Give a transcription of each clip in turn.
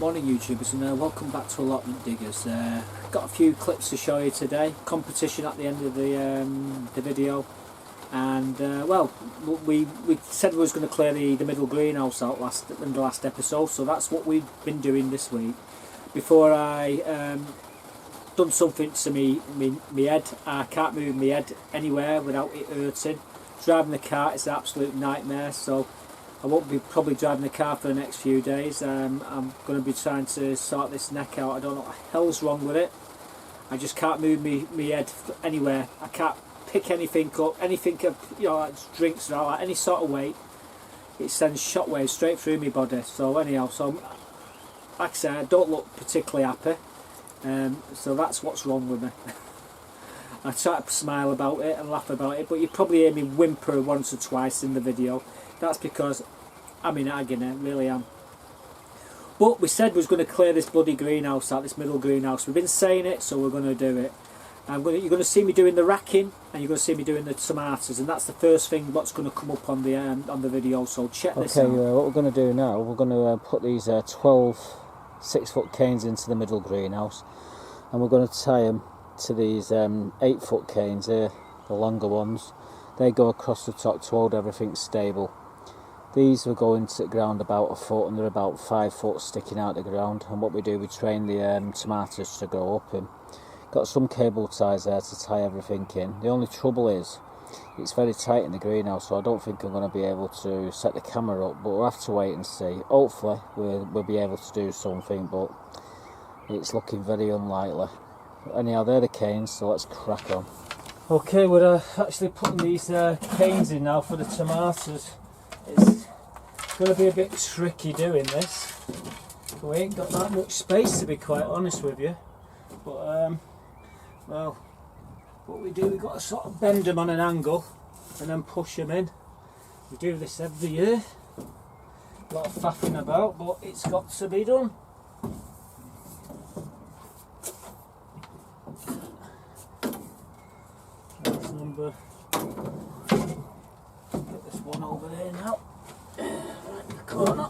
Morning YouTubers, and welcome back to Allotment Diggers. Got a few clips to show you today. Competition at the end of the video, and well, we said we was going to clear the middle greenhouse out in the last episode, so that's what we've been doing this week. Before I done something to me head. I can't move my head anywhere without it hurting. Driving the car is an absolute nightmare, so I won't be probably driving the car for the next few days. I'm going to be trying to sort this neck out. I don't know what the hell's wrong with it. I just can't move me head anywhere. I can't pick anything up, like drinks or like any sort of weight. It sends shockwaves straight through my body. So anyhow, like I say, I don't look particularly happy. So that's what's wrong with me. I try to smile about it and laugh about it, but you probably hear me whimper once or twice in the video. That's because I'm in agony, really am. But we said we was going to clear this bloody greenhouse out, this middle greenhouse. We've been saying it, so we're going to do it. You're going to see me doing the racking, and you're going to see me doing the tomatoes, and that's the first thing what's going to come up on the video. So check this out. Okay, what we're going to do now, we're going to put these 12 6-foot canes into the middle greenhouse, and we're going to tie them to these 8-foot canes here, the longer ones. They go across the top to hold everything stable. These will go into the ground about a foot, and they're about 5 foot sticking out the ground. And what we do, we train the tomatoes to go up. And got some cable ties there to tie everything in. The only trouble is, it's very tight in the greenhouse, so I don't think I'm going to be able to set the camera up. But we'll have to wait and see. Hopefully, we'll be able to do something, but it's looking very unlikely. Anyhow, they're the canes, so let's crack on. Okay, we're actually putting these canes in now for the tomatoes. It's going to be a bit tricky doing this. We ain't got that much space, to be quite honest with you. But well, what we do, we've got to sort of bend them on an angle and then push them in. We do this every year. A lot of faffing about, but it's got to be done. That's number. Get this one over there now. Right in the corner.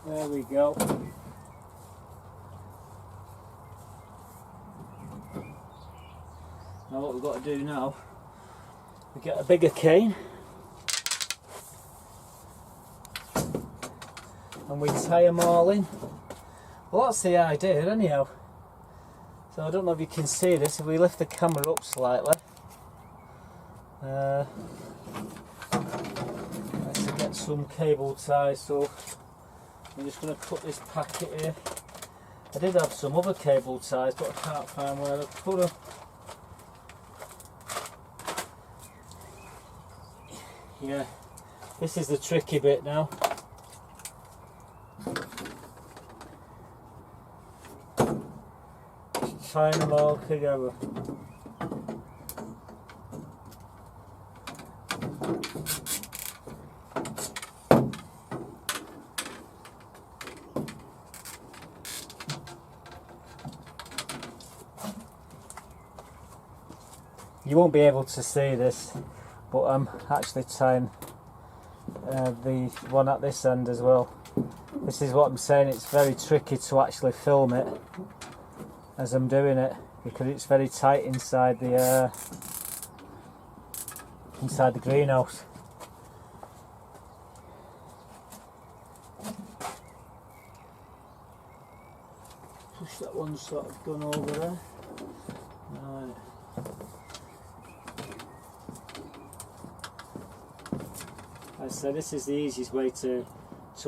There we go. Now what we've got to do now, we get a bigger cane and we tie them all in. Well, that's the idea anyhow. So I don't know if you can see this, if we lift the camera up slightly. Let's get some cable ties, so I'm just going to put this packet here. I did have some other cable ties, but I can't find where I put them. Yeah, this is the tricky bit now. Tying them all together. You won't be able to see this, but I'm actually tying the one at this end as well. This is what I'm saying, it's very tricky to actually film it as I'm doing it, because it's very tight inside the greenhouse. Push that one sort of done over there. Right. As I said, this is the easiest way to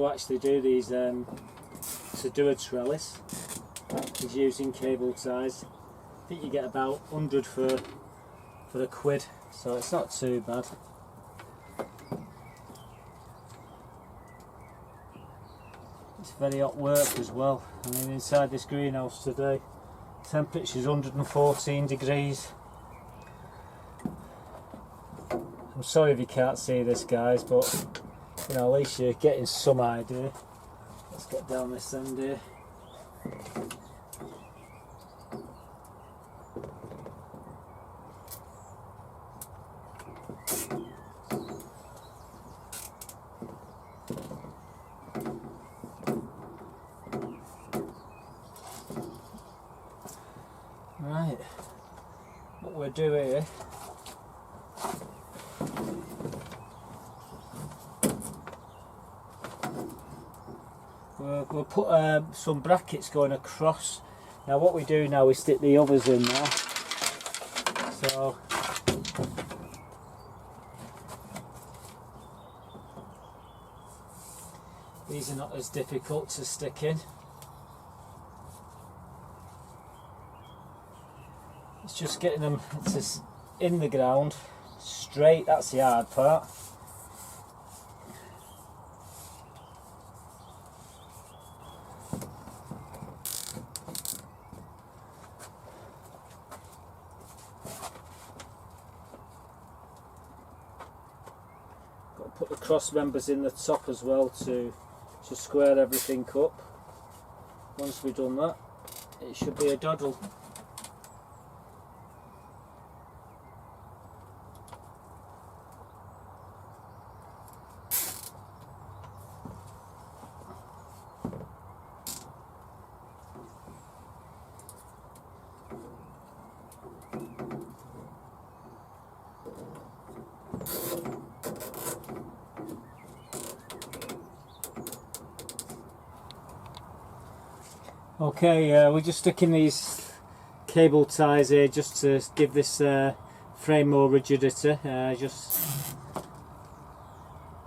actually do these, to do a trellis, is using cable ties. I think you get about 100 for a quid, so it's not too bad. It's very hot work as well. I mean, inside this greenhouse today, temperature's 114 degrees. I'm sorry if you can't see this, guys, but you know, at least you're getting some idea. Let's get down this end here. Right, what we'll do here, we'll put some brackets going across. Now what we do now is stick the others in there. So these are not as difficult to stick in. It's just getting them in the ground straight, that's the hard part. Got to put the cross members in the top as well to square everything up. Once we've done that, it should be a doddle. Okay, we're just sticking these cable ties here just to give this frame more rigidity. Just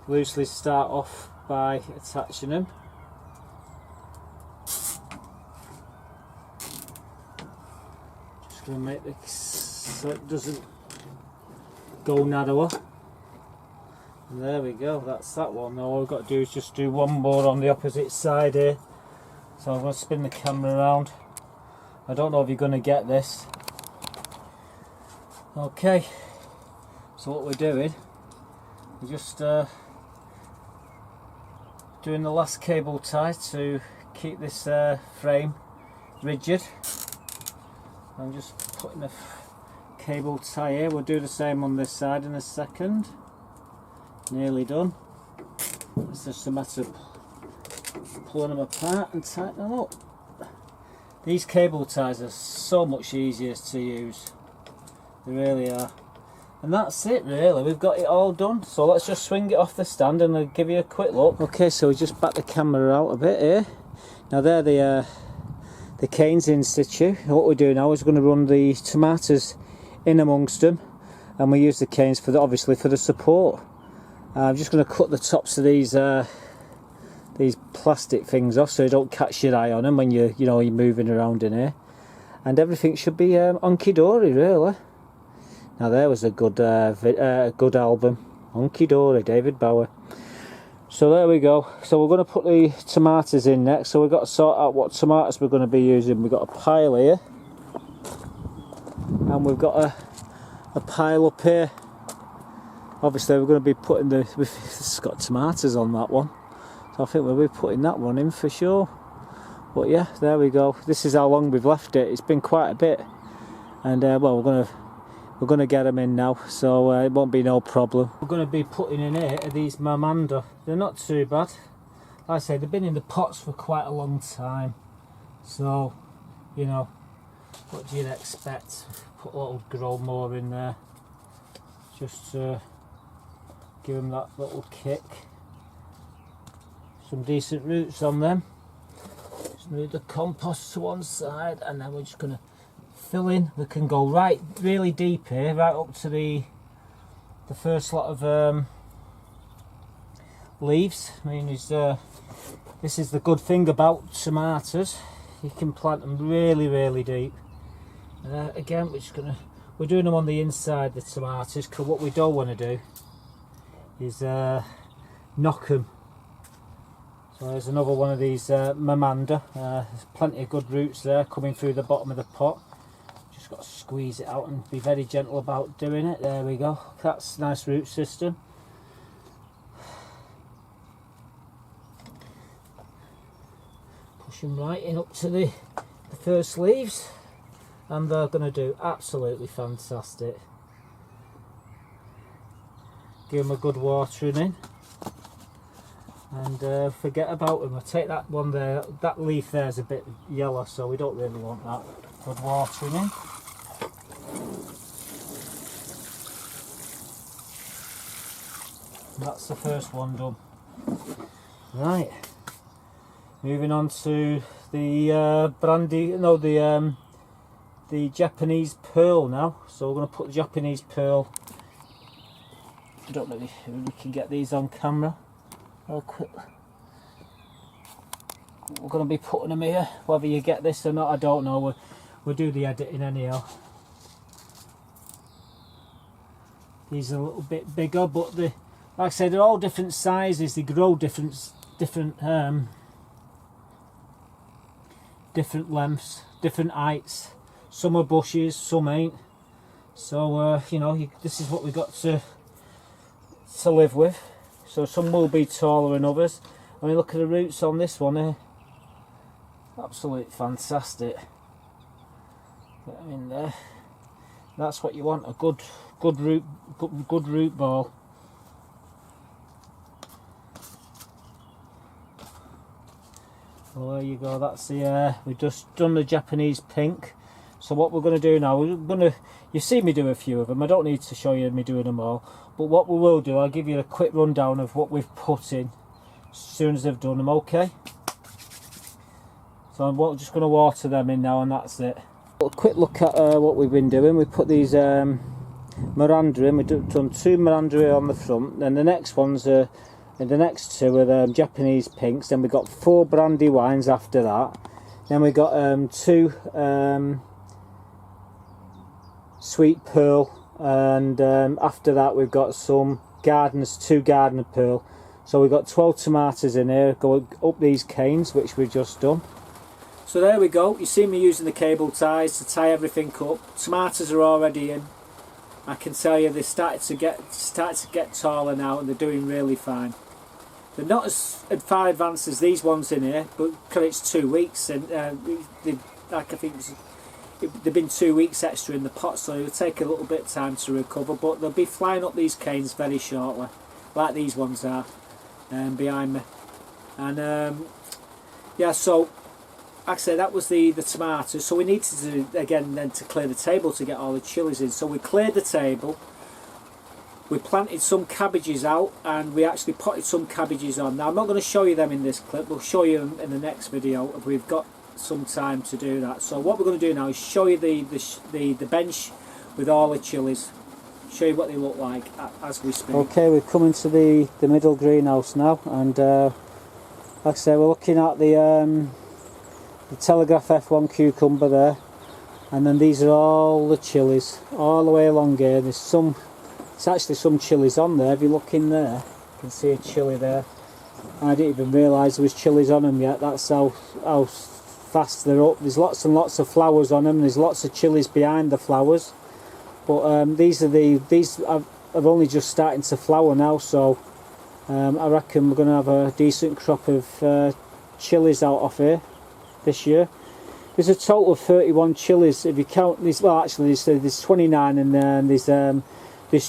loosely start off by attaching them. Just going to make this so it doesn't go narrower. And there we go, that's that one. Now all we've got to do is just do one more on the opposite side here. So I'm going to spin the camera around. I don't know if you're going to get this. Okay, so what we're doing, we're just doing the last cable tie to keep this frame rigid. I'm just putting a cable tie here. We'll do the same on this side in a second. Nearly done. It's just a matter of pulling them apart and tighten them up. These cable ties are so much easier to use. They really are. And that's it really, we've got it all done. So let's just swing it off the stand and I'll give you a quick look. Okay, so we just back the camera out a bit here. Now there the canes in situ. What we're doing now is we're going to run the tomatoes in amongst them, and we use the canes for obviously for the support. I'm just going to cut the tops of these plastic things off so you don't catch your eye on them when you're moving around in here, and everything should be hunky dory really. Now there was a good good album, Hunky Dory, David Bowie. So there we go. So we're going to put the tomatoes in next. So we've got to sort out what tomatoes we're going to be using. We've got a pile here, and we've got a pile up here. Obviously we're going to be putting it's got tomatoes on that one. So I think we'll be putting that one in for sure. But yeah, there we go. This is how long we've left it. It's been quite a bit, and well, we're gonna get them in now, so it won't be no problem. We're going to be putting in here these mamanda. They're not too bad. Like I say, they've been in the pots for quite a long time. So, you know, what do you expect? Put a little grow more in there, just to give them that little kick. Some decent roots on them. Just move the compost to one side, and then we're just going to fill in. We can go really deep here, right up to the first lot of leaves. I mean, this is the good thing about tomatoes. You can plant them really deep. Again, we're doing them on the inside, the tomatoes, because what we don't want to do is knock them. So there's another one of these mamanda. There's plenty of good roots there coming through the bottom of the pot. Just got to squeeze it out and be very gentle about doing it. There we go. That's a nice root system. Push them right in up to the first leaves, and they're going to do absolutely fantastic. Give them a good watering in, and forget about them. I take that one there, that leaf there is a bit yellow, so we don't really want that. Good watering in. And that's the first one done. Right. Moving on to the the Japanese pearl now. So we're going to put the Japanese pearl. I don't know if we can get these on camera. Real quick. We're going to be putting them here. Whether you get this or not, I don't know. We'll do the editing anyhow. These are a little bit bigger, but like I said, they're all different sizes. They grow different lengths, different heights. Some are bushes, some ain't. So you know, this is what we got to live with. So some will be taller than others. I mean, look at the roots on this one here. Absolutely fantastic. Get them in there. That's what you want, a good root ball. Well, there you go. That's the we've just done the Japanese pink. So what we're going to do now, you've seen me do a few of them. I don't need to show you me doing them all. But what we will do, I'll give you a quick rundown of what we've put in as soon as I've done them. Okay. So I'm just going to water them in now, and that's it. A quick look at what we've been doing. We put these Miranda in. We've done 2 Miranda on the front, and the next ones are, and the next 2 are the Japanese pinks. Then we got 4 brandy wines after that. Then we got 2 sweet pearl, and after that we've got some 2 gardener pearl. So we've got 12 tomatoes in here going up these canes, which we've just done. So there we go. You see me using the cable ties to tie everything up. Tomatoes are already in. I can tell you they're starting to get taller now, and they're doing really fine. They're not as far advanced as these ones in here, but because it's 2 weeks, and they've been 2 weeks extra in the pot, so it'll take a little bit of time to recover. But they'll be flying up these canes very shortly, like these ones are behind me. And yeah, so like I said, that was the tomatoes. So we needed to again then to clear the table to get all the chilies in. So we cleared the table. We planted some cabbages out, and we actually potted some cabbages on. Now I'm not going to show you them in this clip. We'll show you them in the next video if we've got some time to do that. So what we're going to do now is show you the bench with all the chilies. Show you what they look like as we speak. Okay, we've come into the middle greenhouse now, and like I say, we're looking at the Telegraph F1 cucumber there, and then these are all the chilies all the way along here. There's actually some chilies on there. If you look in there, you can see a chili there. I didn't even realise there was chilies on them yet. That's how fast they're up. There's lots and lots of flowers on them. There's lots of chilies behind the flowers, but these are only just starting to flower now. So I reckon we're going to have a decent crop of chilies out of here this year. There's a total of 31 chilies if you count these. Well, actually there's 29 in there, and there's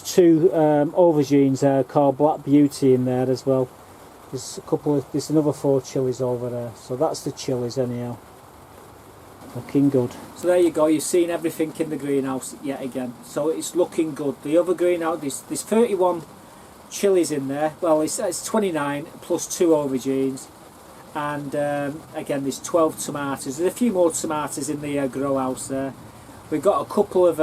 2 aubergines called Black Beauty in there as well. There's another 4 chilies over there. So that's the chilies anyhow. Looking good. So there you go, you've seen everything in the greenhouse yet again. So it's looking good. The other greenhouse, there's 31 chilies in there. Well, it's 29 plus 2 aubergines. And again, there's 12 tomatoes. There's a few more tomatoes in the grow house there. We've got a couple of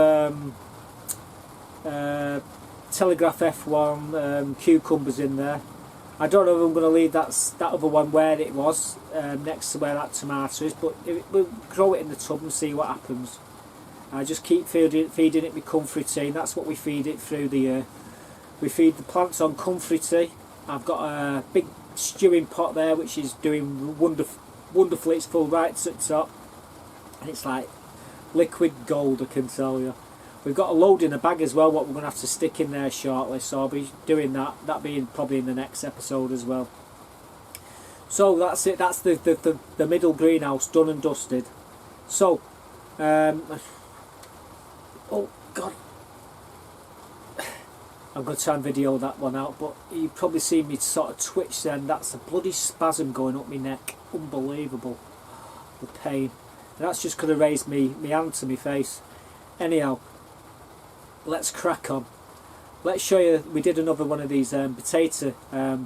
Telegraph F1 cucumbers in there. I don't know if I'm going to leave that other one where it was, next to where that tomato is, but we'll grow it in the tub and see what happens. I just keep feeding it with comfrey tea. That's what we feed it through the year. We feed the plants on comfrey tea. I've got a big stewing pot there which is doing wonderfully. It's full right to the top, and it's like liquid gold, I can tell you. We've got a load in a bag as well, what we're going to have to stick in there shortly, so I'll be doing that being probably in the next episode as well. So that's it, that's the middle greenhouse done and dusted. So oh god, I'm going to try and video that one out, but you've probably seen me sort of twitch then. That's a bloody spasm going up my neck. Unbelievable. The pain. and that's just going to raise me hand to my face. Anyhow, let's crack on. Let's show you, we did another one of these potato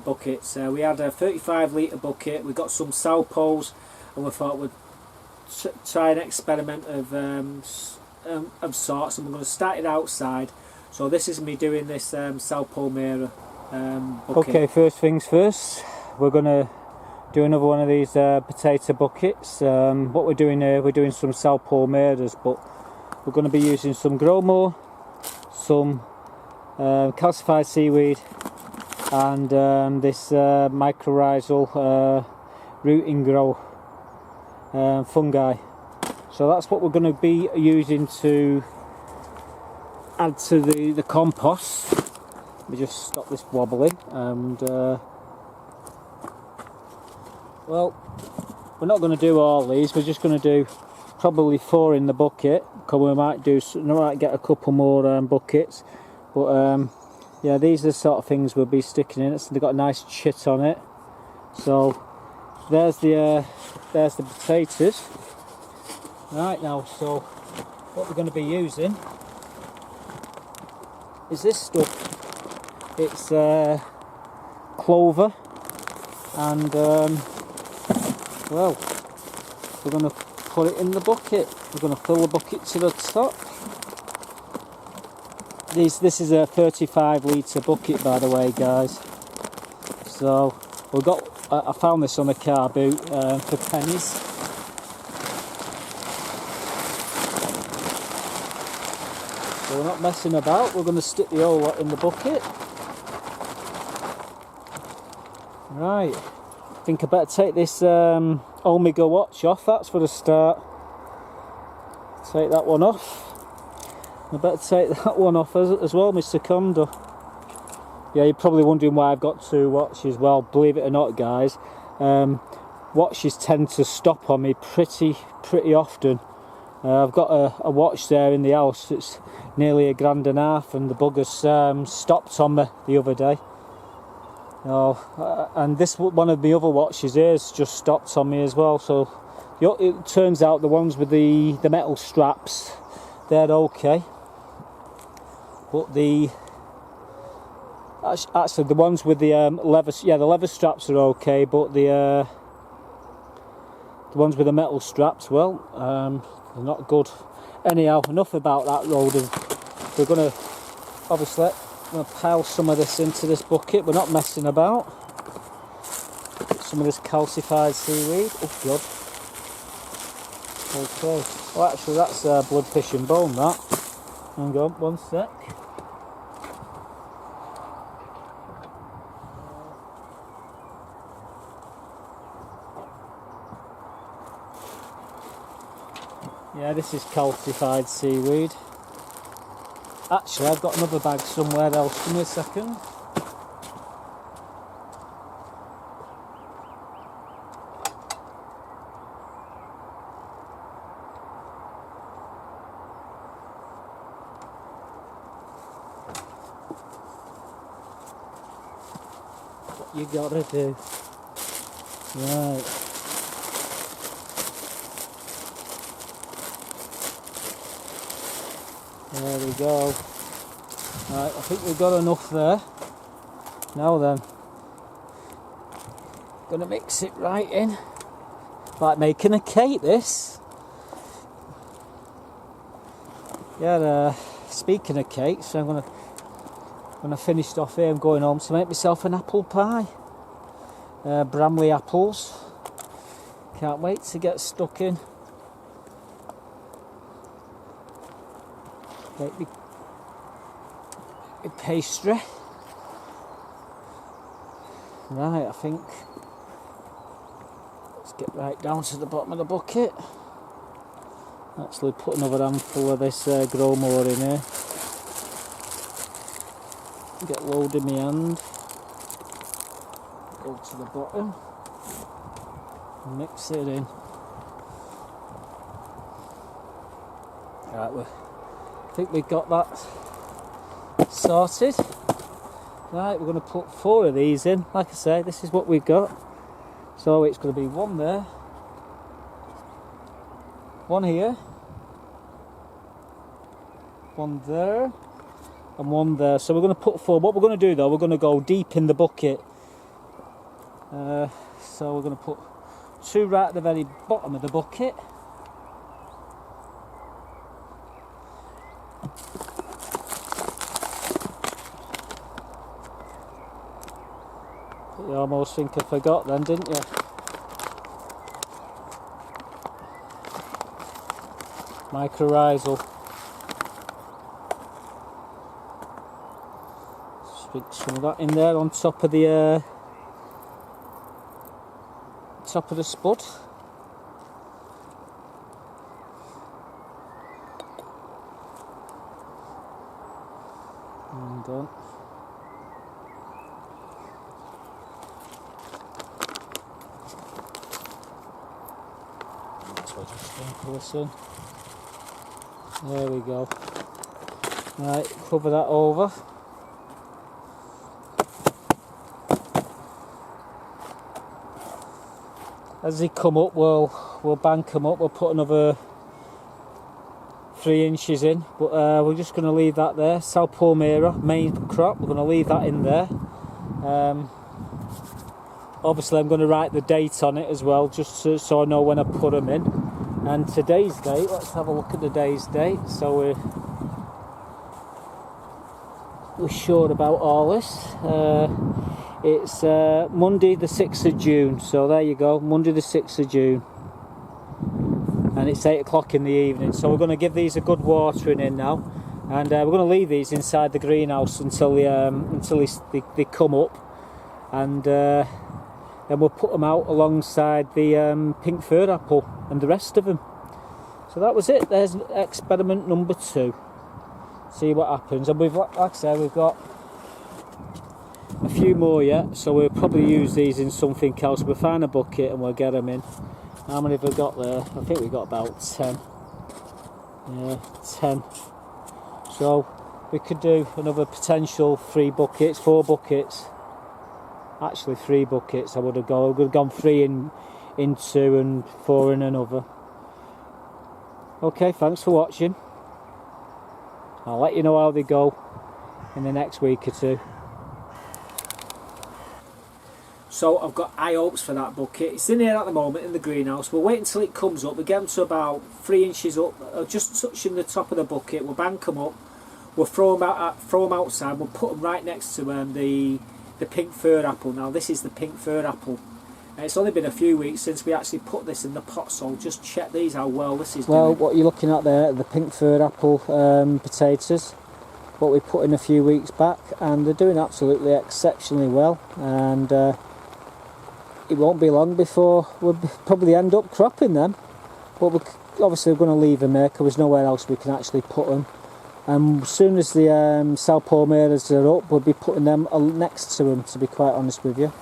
buckets. We had a 35 litre bucket, we got some sarpos, and we thought we'd try an experiment of sorts, and we're going to start it outside. So this is me doing this sarpo mira bucket. Okay, first things first, we're going to do another one of these potato buckets. What we're doing here, we're doing some sarpo miras, but we're going to be using some gromo, some calcified seaweed, and this mycorrhizal rooting grow fungi. So that's what we're going to be using to add to the compost. Let me just stop this wobbling, and well, we're not going to do all these, we're just going to do probably 4 in the bucket, because we might get a couple more buckets. But yeah, these are the sort of things we'll be sticking in. They've got a nice chit on it. So there's the potatoes. Right, now, so what we're going to be using is this stuff. It's clover, and well, we're going to put it in the bucket. We're going to fill the bucket to the top. This is a 35 litre bucket, by the way, guys. So we got. I found this on a car boot for pennies. So we're not messing about. We're going to stick the whole lot in the bucket. Right. I think I better take this Omega watch off. That's for the start. Take that one off. I better take that one off as well, Mr. Condo. Yeah, you're probably wondering why I've got 2 watches. Well, believe it or not, guys, watches tend to stop on me pretty often. I've got a watch there in the house. It's nearly £1.5 grand, and the bugger's stopped on me the other day. And this one of the other watches here has just stopped on me as well. So it turns out the ones with the metal straps, they're okay. But actually the ones with the leather, yeah, the leather straps are okay, but the ones with the metal straps, well, they're not good. Anyhow, enough about that loading. We're going to obviously pile some of this into this bucket. We're not messing about. Put some of this calcified seaweed. Oh god. Okay. Well, actually, that's bloodfish and bone. That. Hang on, one sec. Yeah, this is calcified seaweed. Actually, I've got another bag somewhere else. Give me a second. What you gotta do. Right. There we go. Right, I think we've got enough there. Now then, gonna mix it right in, like making a cake. This. Yeah. Speaking of cakes, I'm when I finished off here, I'm going home to make myself an apple pie. Bramley apples. Can't wait to get stuck in. Make me a pastry. Right, I think let's get right down to the bottom of the bucket. Actually put another handful of this grow more in here. Get load in my hand. Go to the bottom. Mix it in. Right, I think we've got that sorted. Right, we're going to put 4 of these in. Like I say, this is what we've got. So it's going to be 1 there, One here, one there, and one there. So we're going to put 4. What we're going to do though, we're going to go deep in the bucket. So we're going to put 2 right at the very bottom of the bucket. You almost think I forgot then, didn't you? Mycorrhizal. Stick some of that in there on top of the spud. And done. So just sprinkle this in. There we go. Right, cover that over. As they come up, we'll bank them up. We'll put another 3 inches in, but we're just going to leave that there. Sarpo mira, main crop. We're going to leave that in there. Obviously, I'm going to write the date on it as well, just so I know when I put them in. And today's date. Let's have a look at today's date. So we're sure about all this. It's Monday the 6th of June, so there you go, Monday the 6th of June, and it's 8 o'clock in the evening. So we're going to give these a good watering in now, and we're going to leave these inside the greenhouse until they come up, and then we'll put them out alongside the pink fir apple and the rest of them. So that was it. There's experiment number 2. See what happens. And like I said, we've got a few more yet, so we'll probably use these in something else. We'll find a bucket and we'll get them in. How many have we got there? I think we've got about 10. Yeah, 10. So we could do another potential 3 buckets, 4 buckets. Actually 3 buckets I would have gone. I would have gone 3 in 2 and 4 in another. Okay, thanks for watching. I'll let you know how they go in the next week or 2. So I've got high hopes for that bucket. It's in here at the moment in the greenhouse. We'll wait until it comes up. We get them to about 3 inches up, just touching the top of the bucket. We'll bank them up. We'll throw them outside. We'll put them right next to the pink fir apple. Now this is the pink fir apple. It's only been a few weeks since we actually put this in the pot, so just check these how well this is doing. Well, what you're looking at there, the pink fir apple potatoes, what we put in a few weeks back, and they're doing absolutely exceptionally well. And it won't be long before we'll probably end up cropping them, but obviously we're going to leave them there because there's nowhere else we can actually put them. And as soon as the sarpo miras are up, we'll be putting them next to them, to be quite honest with you.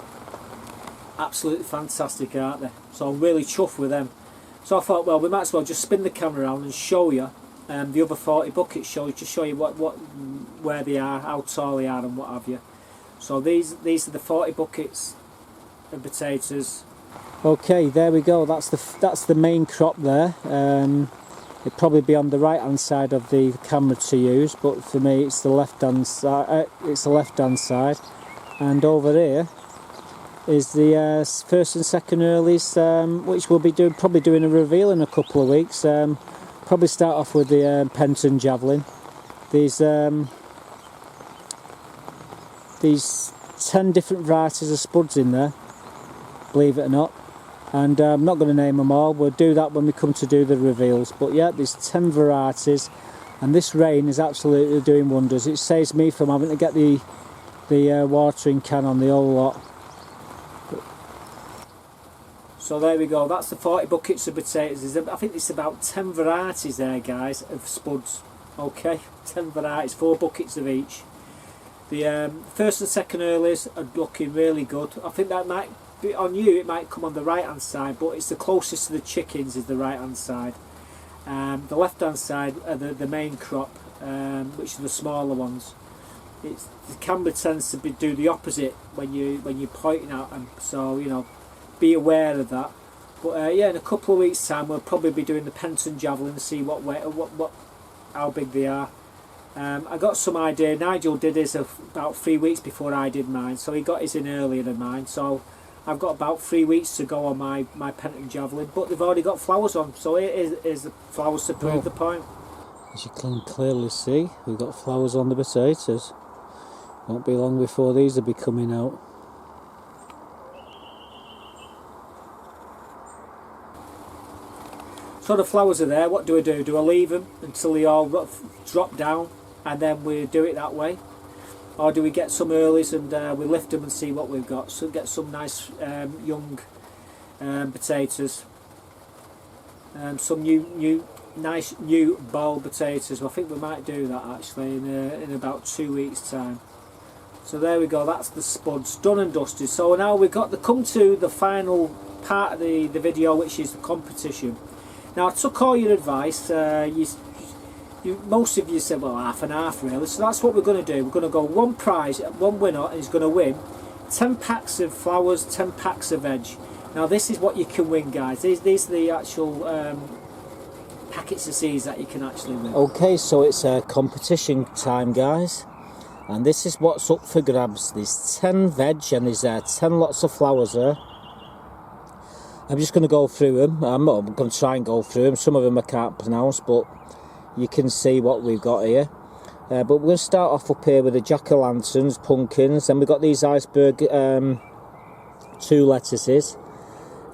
Absolutely fantastic, aren't they? So I'm really chuffed with them. So I thought, well, we might as well just spin the camera around and show you the other 40 buckets, just show you where they are, how tall they are and what have you. So these are the 40 buckets of potatoes. Okay, there we go. That's the main crop there. It'd probably be on the right hand side of the camera to use, but for me it's the left hand side. And over here is the first and second earlies, which we'll be probably doing a reveal in a couple of weeks. Probably start off with the Penton javelin. These 10 different varieties of spuds in there, believe it or not. And I'm not going to name them all. We'll do that when we come to do the reveals. But yeah, there's 10 varieties, and this rain is absolutely doing wonders. It saves me from having to get the watering can on the whole lot. So there we go. That's the 40 buckets of potatoes. I think it's about 10 varieties there, guys, of spuds. Okay, 10 varieties, 4 buckets of each. The first and second earlies are looking really good. I think that might be on you. It might come on the right hand side, but it's the closest to the chickens is the right hand side. The left hand side are the main crop, which are the smaller ones. The camera tends to do the opposite when you're pointing at them. So you know, be aware of that. But yeah, in a couple of weeks' time we'll probably be doing the Penton javelin and see how big they are. I got some idea. Nigel did his about 3 weeks before I did mine, so he got his in earlier than mine. So I've got about 3 weeks to go on my Penton javelin, but they've already got flowers on, so it is the flowers to prove the point. As you can clearly see, we've got flowers on the potatoes. Won't be long before these will be coming out. So the flowers are there. What do? Do I leave them until they all drop down and then we do it that way? Or do we get some earlies and we lift them and see what we've got? So get some nice young potatoes. Some nice new bold potatoes. Well, I think we might do that actually in about 2 weeks' time. So there we go, that's the spuds done and dusted. So now we've got to come to the final part of the video, which is the competition. Now I took all your advice. Most of you said, well, half and half really. So that's what we're going to do. We're going to go one prize, one winner, and he's going to win 10 packs of flowers, 10 packs of veg. Now this is what you can win, guys. These are the actual packets of seeds that you can actually win. Okay, so it's competition time, guys. And this is what's up for grabs. There's 10 veg and there's 10 lots of flowers there. I'm just going to go through them. I'm going to try and go through them. Some of them I can't pronounce, but you can see what we've got here. But we're going to start off up here with the jack-o'-lanterns, pumpkins. Then we've got these iceberg 2 lettuces.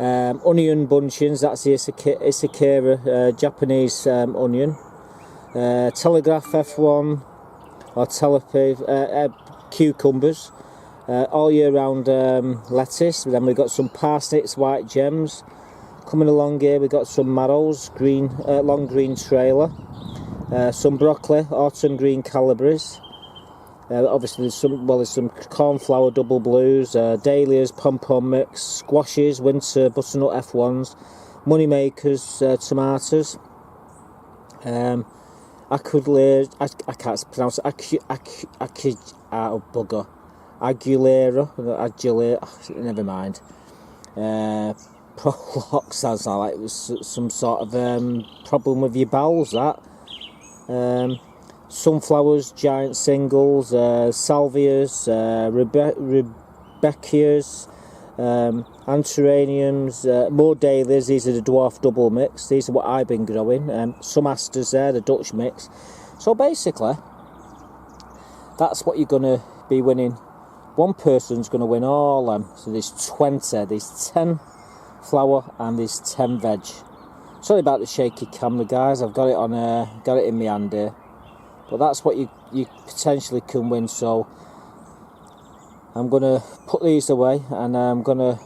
Onion bunchins, that's the Isakira Japanese onion. Telegraph F1 or Telepy cucumbers. All year round lettuce. Then we've got some parsnips, white gems. Coming along here we've got some marrows, long green trailer. Some broccoli, autumn green calibres. Obviously there's some cornflower double blues, dahlias, pom-pom mix, squashes, winter butternut F1s, moneymakers, tomatoes. I can't pronounce it. Agulera, never mind. Prolox sounds like it was some sort of problem with your bowels, that. Sunflowers, giant singles, salvias, rebecchias, antirrhiniums, more dahlias. These are the dwarf double mix. These are what I've been growing. Some asters there, the Dutch mix. So basically, that's what you're going to be winning. One person's going to win all them. So there's 20, there's 10 flower and there's 10 veg. Sorry about the shaky camera, guys. I've got it on, got it in my hand here. But that's what you potentially can win. So I'm going to put these away and I'm going to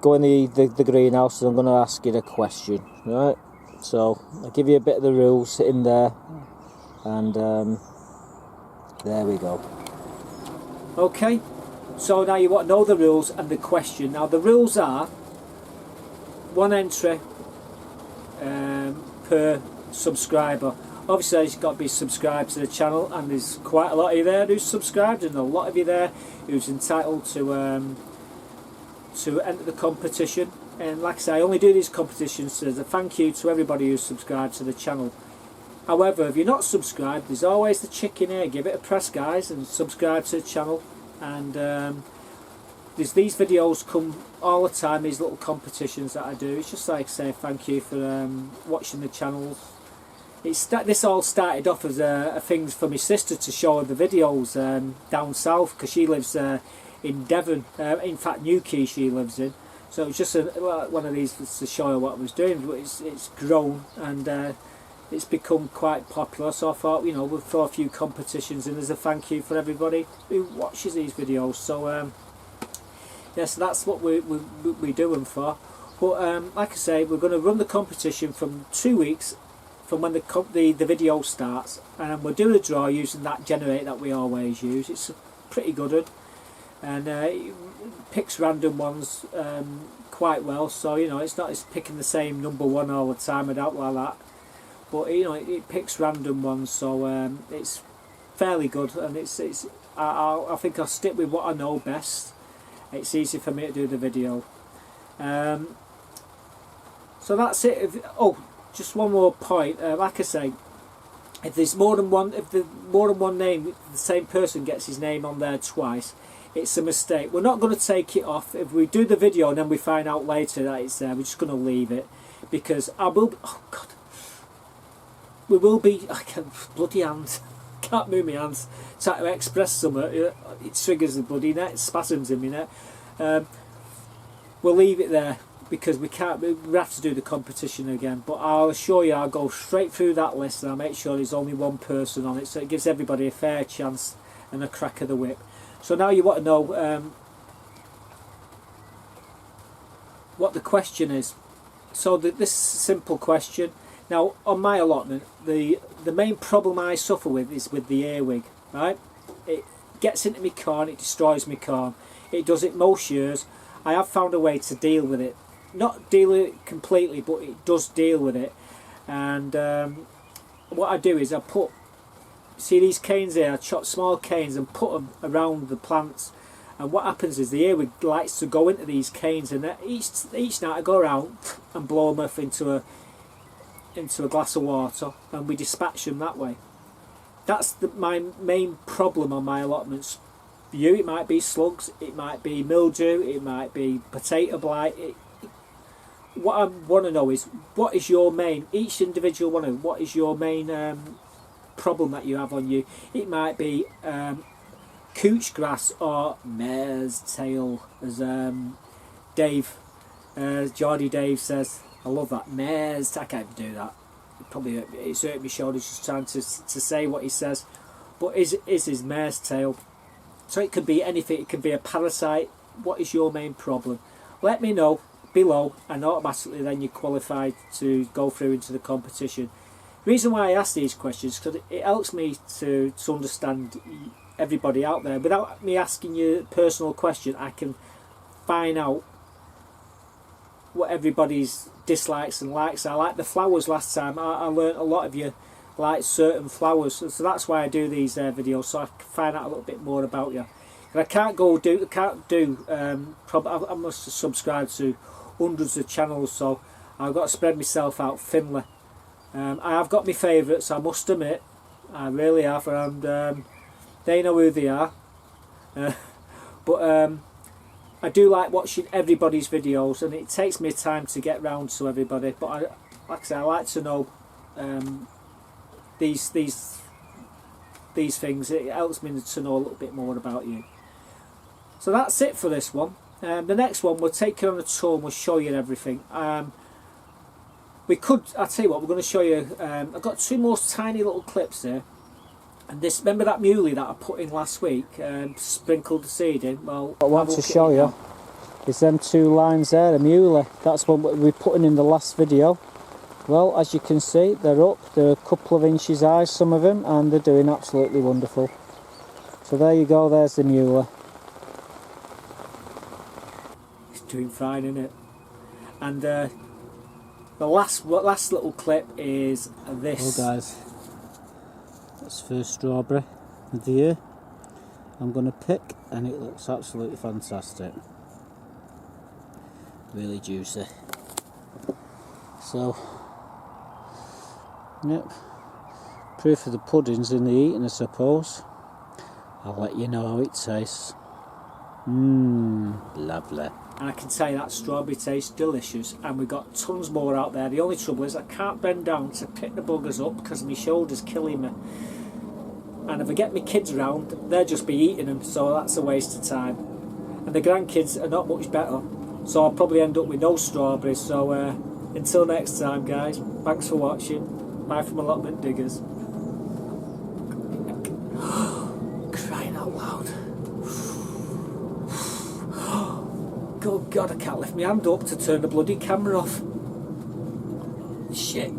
go in the greenhouse and I'm going to ask you a question, right? So I'll give you a bit of the rules in there and there we go. Okay, so now you want to know the rules and the question. Now the rules are 1 entry per subscriber. Obviously you've got to be subscribed to the channel, and there's quite a lot of you there who's subscribed, and a lot of you there who's entitled to enter the competition. And like I say, I only do these competitions as a thank you to everybody who's subscribed to the channel. However, if you're not subscribed, there's always the chicken here. Give it a press, guys, and subscribe to the channel. And these videos come all the time, these little competitions that I do. It's just like say thank you for watching the channels. This all started off as a thing for my sister to show her the videos down south, because she lives in Devon, in fact Newquay she lives in. So it was just one of these to show her what I was doing. But it's grown and it's become quite popular, so I thought, you know, we'll throw a few competitions in as a thank you for everybody who watches these videos. So yes, that's what we do them for. But like I say, we're going to run the competition from 2 weeks from when the video starts, and we'll do the draw using that generator that we always use. It's a pretty good one, and it picks random ones quite well, so you know it's picking the same number one all the time. I don't like that, but you know it picks random ones, so it's fairly good, and I think I'll stick with what I know best. It's easy for me to do the video. So that's it. Oh, just one more point. Like I say, if there's more than one, name, the same person gets his name on there twice, it's a mistake. We're not going to take it off. If we do the video and then we find out later that it's there, we're just going to leave it, because I will. Oh God, we will be. I can't, bloody hands. Can't move my hands. Try to express something. It triggers the bloody neck, spasms in my neck. We'll leave it there, because we can't. We have to do the competition again. But I'll assure you, I'll go straight through that list and I'll make sure there's only one person on it, so it gives everybody a fair chance and a crack of the whip. So now you want to know what the question is. So this simple question. Now on my allotment, the main problem I suffer with is with the earwig. Right, it gets into my corn, it destroys my corn. It does it most years. I have found a way to deal with it. Not deal with it completely, but it does deal with it. And what I do is I put, see these canes here, I chop small canes and put them around the plants. And what happens is the earwig likes to go into these canes, and each night I go around and blow them off into a glass of water, and we dispatch them that way. That's my main problem on my allotments. For you, it might be slugs, it might be mildew, it might be potato blight. What I want to know is, what is your main, each individual one, what is your main problem that you have on you? It might be couch grass or mare's tail, as Geordie Dave says. I love that, mare's, I can't even do that. It's hurt my shoulders just trying to say what he says. But is his mare's tail. So it could be anything, it could be a parasite. What is your main problem? Let me know below, and automatically then you're qualified to go through into the competition. The reason why I ask these questions is because it helps me to understand everybody out there. Without me asking you a personal question, I can find out what everybody's dislikes and likes are. Like the flowers last time, I learnt a lot of you like certain flowers, so that's why I do these videos, so I can find out a little bit more about you. And I must subscribe to hundreds of channels, so I've got to spread myself out thinly. I have got my favourites, I must admit, I really have, and they know who they are. But I do like watching everybody's videos, and it takes me time to get round to everybody. But like I say, I like to know these things. It helps me to know a little bit more about you. So that's it for this one. The next one, we'll take you on a tour and we'll show you everything. I'll tell you what, we're going to show you, I've got two more tiny little clips here. And this, remember that muley that I put in last week, sprinkled the seed in? Well, what I want to show you is them two lines there, a muley. That's what we put in the last video. Well, as you can see, they're up, they're a couple of inches high, some of them, and they're doing absolutely wonderful. So there you go, there's the muley. It's doing fine, isn't it? And the last little clip is this. Well guys, that's the first strawberry of the year. I'm going to pick, and it looks absolutely fantastic. Really juicy. So, yep, proof of the pudding's in the eating, I suppose. I'll let you know how it tastes. Lovely. And I can tell you that strawberry tastes delicious, and we've got tons more out there. The only trouble is I can't bend down to pick the buggers up because my shoulder's killing me. And if I get my kids around, they'll just be eating them, so that's a waste of time. And the grandkids are not much better, so I'll probably end up with no strawberries. So until next time guys, thanks for watching. Bye from Allotment Diggers. Crying out loud. Good God, I can't lift my hand up to turn the bloody camera off. Shit.